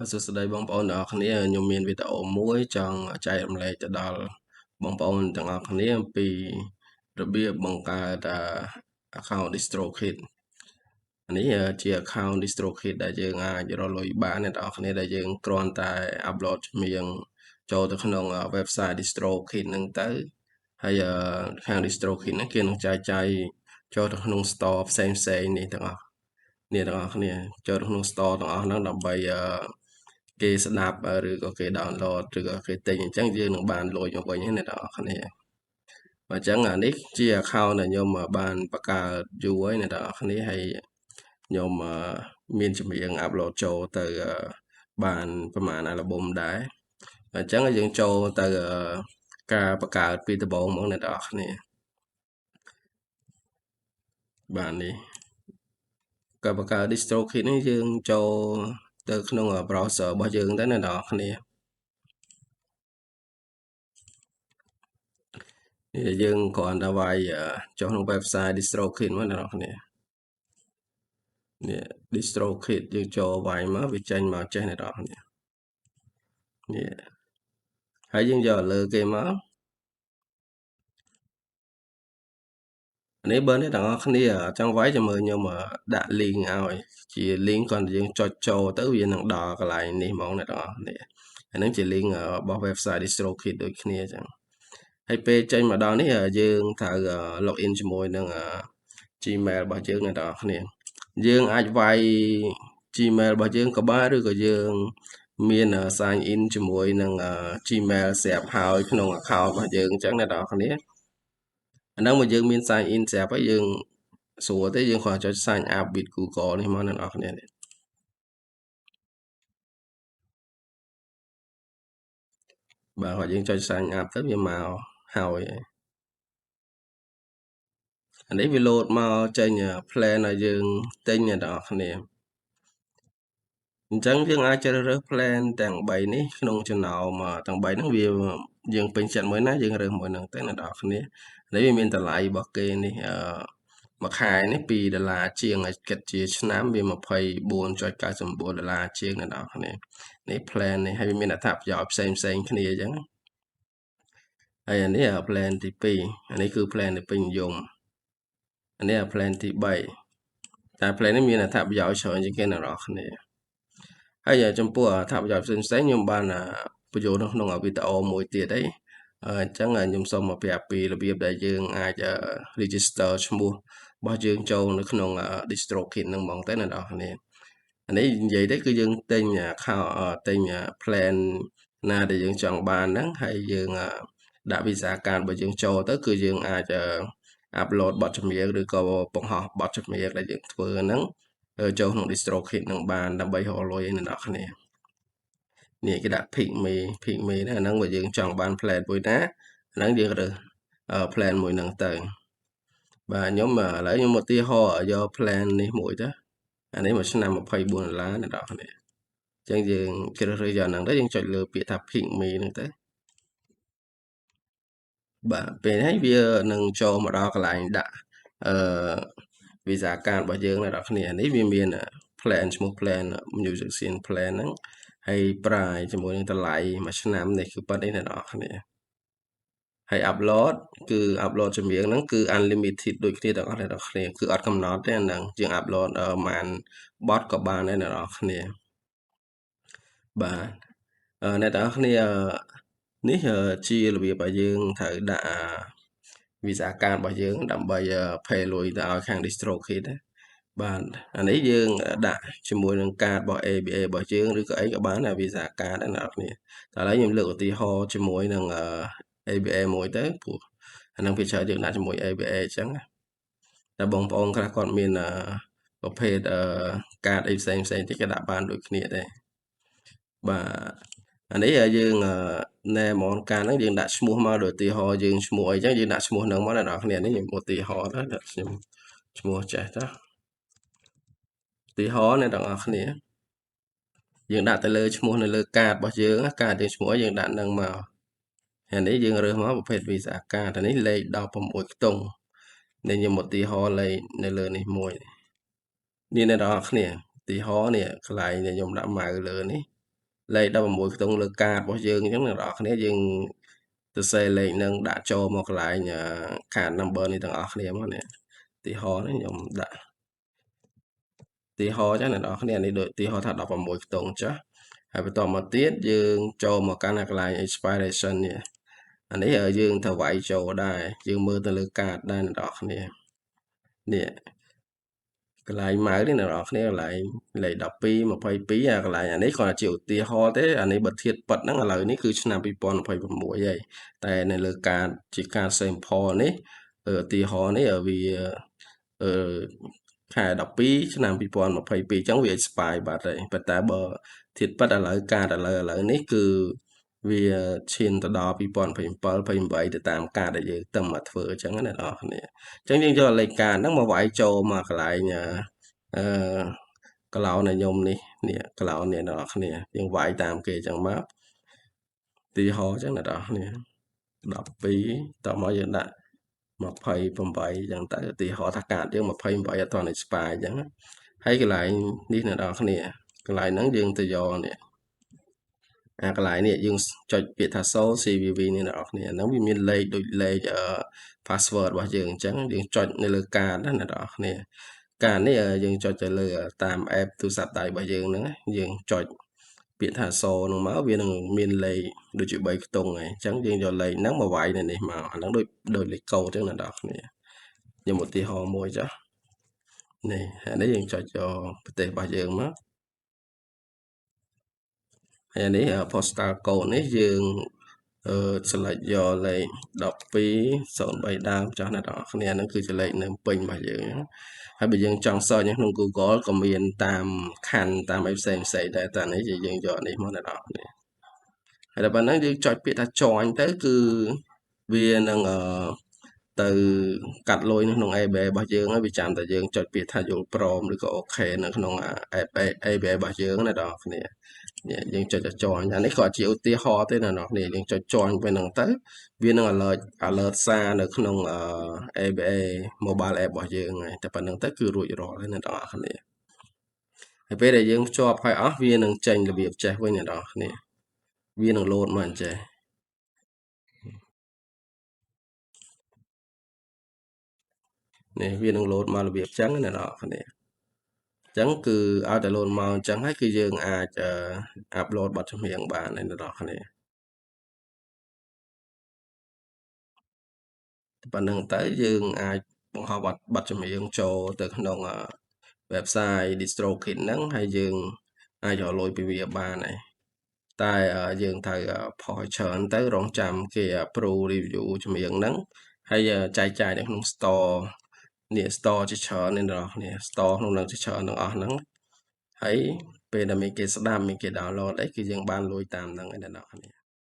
សួស្តីបងប្អូនទាំងអស់គ្នាខ្ញុំមានវីដេអូមួយចង់ចែករំលែកទៅដល់បងប្អូនទាំងអស់គ្នាអំពីរបៀបបង្កើត account DistroKid នេះជា account DistroKid ដែលយើងអាចរកលុយបានអ្នកទាំងអស់គ្នាដែលយើងគ្រាន់តែ upload ចម្រៀងចូលទៅក្នុង website DistroKid ហ្នឹងទៅហើយខាង DistroKid ហ្នឹងគេនឹងចែកចាយចូលទៅក្នុង store ផ្សេងៗនេះទាំងអស់អ្នកទាំងអស់គ្នាចូលទៅក្នុង store ទាំងអស់ហ្នឹងដើម្បីគេស្ដាប់ឬក៏គេ download ឬក៏គេទិញអញ្ចឹងយើងនឹងបានលុយមកវិញអ្នកទាំងអស់គ្នាអញ្ចឹងនេះជា account ដែលខ្ញុំបានបង្កើតយូរហើយអ្នកទាំងអស់គ្នាហើយខ្ញុំមានចម្រៀង upload ចូលទៅបានប្រហែល album ដែរអញ្ចឹងយើងចូលទៅការបង្កើតពីដំបូងមកអ្នកទាំងអស់គ្នាបាទនេះការបង្កើត DistroKid នេះយើងចូលទៅក្នុង browser របស់យើងទៅអ្នកទាំងអស់គ្នាយើងគ្រាន់តែវាយចុះក្នុង website DistroKid មកអ្នកនរគ្នានេះ DistroKid យើងចូលវាយមកវាចេញមកចេះអ្នកនរគ្នានេះហើយយើងយកលើគេមកនេះបើអ្នកទាំងអស់គ្នាចង់វាយចាំមើលខ្ញុំដាក់ link ឲ្យជា link គ្រាន់តែយើងចុចចូលទៅវានឹងដល់កន្លែងនេះហ្មងអ្នកទាំងអស់គ្នាអានឹងជា link របស់ website DistroKid ដូចគ្នាអញ្ចឹងហើយពេលចេញមកដល់នេះយើងត្រូវ login ជាមួយនឹង Gmail របស់យើងអ្នកទាំងអស់គ្នាយើងអាចវាយ Gmail របស់យើងក៏បានឬក៏យើងមាន sign in ជាមួយនឹង Gmail ស្រាប់ហើយក្នុង account របស់យើងអញ្ចឹងអ្នកទាំងអស់គ្នាអាហ្នឹងមកយើងមាន sign in ស្រាប់ហើយយើងស្រួលទេយើងគ្រាន់តែចុច sign up with Google នេះមកអ្នកទាំងអស់គ្នាបាទគាត់យើងចុច sign up ទៅវាមកហើយអានេះវា load មកចេញ plan ឲ្យយើងទិញអ្នកទាំងអស់គ្នាអញ្ចឹងយើងអាចជ្រើសរើស plan ទាំង3នេះក្នុងចំណោមទាំង3ហ្នឹងវាយើងពេញចិត្តមួយណាយើងរើសមួយហ្នឹងទៅអ្នកទាំងអស់គ្នានេះវាមានតម្លៃរបស់គេនេះមួយខែនេះ$2ជាងហើយគិតជាឆ្នាំវា$24.99ជាងអ្នកទាំងអស់គ្នានេះ plan នេះហើយវាមានអត្ថប្រយោជន៍ផ្សេងគ្នាអញ្ចឹងហើយអានេះ plan ទី2អានេះគឺ plan ដែលពេញនិយមអានេះ plan ទី3តែ plan នេះមានអត្ថប្រយោជន៍ច្រើនជាងគេអ្នកទាំងអស់គ្នាហើយចំពោះអត្ថប្រយោជន៍ផ្សេងខ្ញុំបានបញ្ចូលនៅក្នុងវីដេអូមួយទៀតអញ្ចឹងខ្ញុំសូមមកប្រាប់ពីរបៀបដែលយើងអាច register ឈ្មោះរបស់យើងចូលនៅក្នុង DistroKid ហ្នឹងហ្មងទៅអ្នកនរគ្នាអានេះនិយាយទៅគឺយើងទិញ plan ណាដែលយើងចង់បានហ្នឹងហើយយើងដាក់វីសាកាតរបស់យើងចូលទៅគឺយើងអាច upload បទចម្រៀងឬក៏បង្ហោះបទចម្រៀងដែលយើងធ្វើហ្នឹងចូលក្នុង DistroKid នឹងបានដើម្បីរកលុយអ្នកនរគ្នានេះគេដាក់ pick me ណាហ្នឹងបើយើងចង់បាន plan មួយណាហ្នឹងយើងរើស plan មួយហ្នឹងទៅបាទខ្ញុំឥឡូវខ្ញុំឧទាហរណ៍យក plan នេះមួយទៅអានេះមួយឆ្នាំ$24អ្នកនរគ្នាអញ្ចឹងយើងជ្រើសរើសយកហ្នឹងទៅយើងចុចលើពាក្យថា pick me ហ្នឹងទៅបាទពេលនេះវានឹងចូលមកដល់កន្លែងដាក់វីសាកាតរបស់យើងអ្នកនរគ្នានេះវាមាន plan ឈ្មោះ plan music scene plan ហ្នឹងហើយប្រាយជាមួយនឹងតម្លៃមួយឆ្នាំនេះគឺប៉ុណ្្នេះអ្នកនរគ្នាហើយ upload គឺ upload ចម្រៀងហ្នឹងគឺ unlimited ដូចគ្នាទាំងអស់អ្នកនរគ្នាគឺអត់កំណត់ទេអាហ្នឹងយើង upload ប្រហែលបទក៏បានដែរអ្នកនរគ្នាបាទអ្នកទាំងអស់គ្នានេះជារបៀបឲ្យយើងត្រូវដាក់វីសាកាតរបស់យើងដើម្បី pay លុយទៅឲ្យខាង DistroKid ណាបាទអានេះយើងដាក់ជាមួយនឹងកាតរបស់ ABA របស់យើងឬក៏អីក៏បានដែរវីសាកាតណាអ្នកនរគ្នាតែឥឡូវខ្ញុំលើកឧទាហរណ៍ជាមួយនឹង ABA មួយទៅព្រោះអានឹងវាច្រើនយើងដាក់ជាមួយ ABA អញ្ចឹងតែបងប្អូនខ្លះគាត់មានប្រភេទកាតអីផ្សេងទៀតគេដាក់បានដូចគ្នាដែរបាទអានេះយើងណែហ្មងកាលហ្នឹងយើងដាក់ឈ្មោះមកដូចឧទាហរណ៍យើងឈ្មោះអីចឹងយើងដាក់ឈ្មោះហ្នឹងមកអ្នកនរគ្នានេះខ្ញុំឧទាហរណ៍ទៅខ្ញុំឈ្មោះចេះទៅឧទាហរណ៍អ្នកទាំងអស់គ្នាយើងដាក់ទៅលើឈ្មោះនៅលើកាតរបស់យើងកាតយើងឈ្មោះយើងដាក់ហ្នឹងមកហើយនេះយើងរើសមកប្រភេទវីសាកាតនេះលេខ16ខ្ទង់នេះខ្ញុំឧទាហរណ៍លេខនៅលើនេះមួយនេះអ្នកទាំងអស់គ្នាឧទាហរណ៍នេះកន្លែងដែលខ្ញុំដាក់ម៉ៅលើនេះ លេខ16ខ្ទង់លើកាតរបស់យើងអញ្ចឹងអ្នកនរគ្នាយើងសរសេរលេខនឹងដាក់ចូលមកកន្លែងcard number នេះទាំងអស់គ្នាមកនេះឧទាហរណ៍នេះខ្ញុំដាក់ឧទាហរណ៍ចឹងអ្នកនរគ្នានេះដូចឧទាហរណ៍ថា16ខ្ទង់ចាស់ហើយបន្តមកទៀតយើងចូលមកកាន់កន្លែង expiration នេះអានេះយើងត្រូវវាយចូលដែរយើងមើលទៅលើកាតដែរអ្នកនរគ្នានេះកន្លែងម៉ៅនេះអ្នកនរគ្នាកន្លែងលេខ12 22អាកន្លែងអានេះគ្រាន់តែជាឧទាហរណ៍ទេអានេះបើធៀបប៉ិតហ្នឹងឥឡូវនេះគឺឆ្នាំ2026ហើយតែនៅលើកាតជាការ sample នេះឧទាហរណ៍នេះវាខែ12ឆ្នាំ2022អញ្ចឹងវា expire បាត់ហើយប៉ុន្តែបើធៀបប៉ិតឥឡូវកាតឥឡូវនេះគឺវាឈានទៅដល់2027 28ទៅតាមកាតដែលយើងទៅមកធ្វើអញ្ចឹងណាអ្នកនរគ្នាអញ្ចឹងយើងយកលេខកាតហ្នឹងមកវាយចូលមកកន្លែងក្លោនឲ្យខ្ញុំនេះក្លោននេះអ្នកនរគ្នាយើងវាយតាមគេអញ្ចឹងមកទីហោអញ្ចឹងអ្នកនរគ្នា12តមកយើងដាក់28អញ្ចឹងទៅឧទាហរណ៍ថាកាតយើង28អត់ទាន់ expire អញ្ចឹងហើយកន្លែងនេះអ្នកនរគ្នាកន្លែងហ្នឹងយើងទៅយកនេះកន្លែងនេះយើងចុចពាក្យថា show CVV នេះអ្នកនរគ្នាហ្នឹងវាមានលេខដូចលេខpassword របស់យើងអញ្ចឹងយើងចុចនៅលើកាតណាអ្នកនរគ្នាកាតនេះយើងចុចទៅលើតាម app ទូរស័ព្ទដៃរបស់យើងហ្នឹងយើងចុចពាក្យថាសូហ្នឹងមកវានឹងមានលេខដូចជា3ខ្ទង់ហើយអញ្ចឹងយើងយកលេខហ្នឹងមកវាយនៅនេះមកអាហ្នឹងដូចលេខកូដអញ្ចឹងអ្នកនរគ្នាខ្ញុំឧទាហរណ៍មួយចានេះអានេះយើងចុចយកប្រទេសរបស់យើងមកហើយនេះ postal code នេះយើងselect យកលេខ1203ដើមចាស់អ្នកនរគ្នាហ្នឹងគឺជាលេខនៅពេញរបស់យើងហើយបើយើងចង់ search ក្នុង Google ក៏មានតាមខណ្ឌតាមអីផ្សេងដែរតែនេះយើងយកនេះមកអ្នកនរគ្នាហើយដល់ប៉ុណ្ណឹងយើងចុចពាក្យថា join ទៅគឺវានឹងទៅកាត់លុយនៅក្នុង ABA របស់យើងហើយវាចាំតែយើងចុចពាក្យថាយល់ព្រមឬក៏ OK នៅក្នុង ABA របស់យើងណាអ្នកនរគ្នាយើងចុចចន់អានេះគាត់ជាឧទាហរណ៍ទេណាអ្នកនរគ្នាយើងចុចចន់ទៅនឹងទៅវានឹង alert សារនៅក្នុងABA mobile app របស់យើងហើយតែប៉ុណ្្នឹងទៅគឺរួចរាល់ហើយអ្នកនរគ្នាហើយពេលដែលយើងភ្ជាប់ហើយអស់វានឹងចេញរបៀបចេះវិញអ្នកនរគ្នាវានឹង load មកអញ្ចេះនេះវានឹង load មករបៀបចឹងអ្នកនរគ្នាអញ្ចឹងគឺឲ្យតែ load មកអញ្ចឹងហើយគឺយើងអាច upload បទចម្រៀងបានហើយអ្នកនរគ្នាប៉ុណ្្នឹងទៅយើងអាចបង្ហោះបទចម្រៀងចូលទៅក្នុង website DistroKid ហ្នឹងហើយយើងអាចរកលុយពីវាបានហើយតែយើងត្រូវផុសច្រើនទៅរងចាំគេ approve review ចម្រៀងហ្នឹងហើយចែកចាយនៅក្នុង store នេះ store ជាច្រើនអ្នកនរគ្នា store ក្នុងនឹងជាច្រើនទាំងអស់ហ្នឹងហើយពេលដែលមានគេស្ដាប់មានគេ download អីគឺយើងបានលុយតាមហ្នឹងឯអ្នកនរគ្នា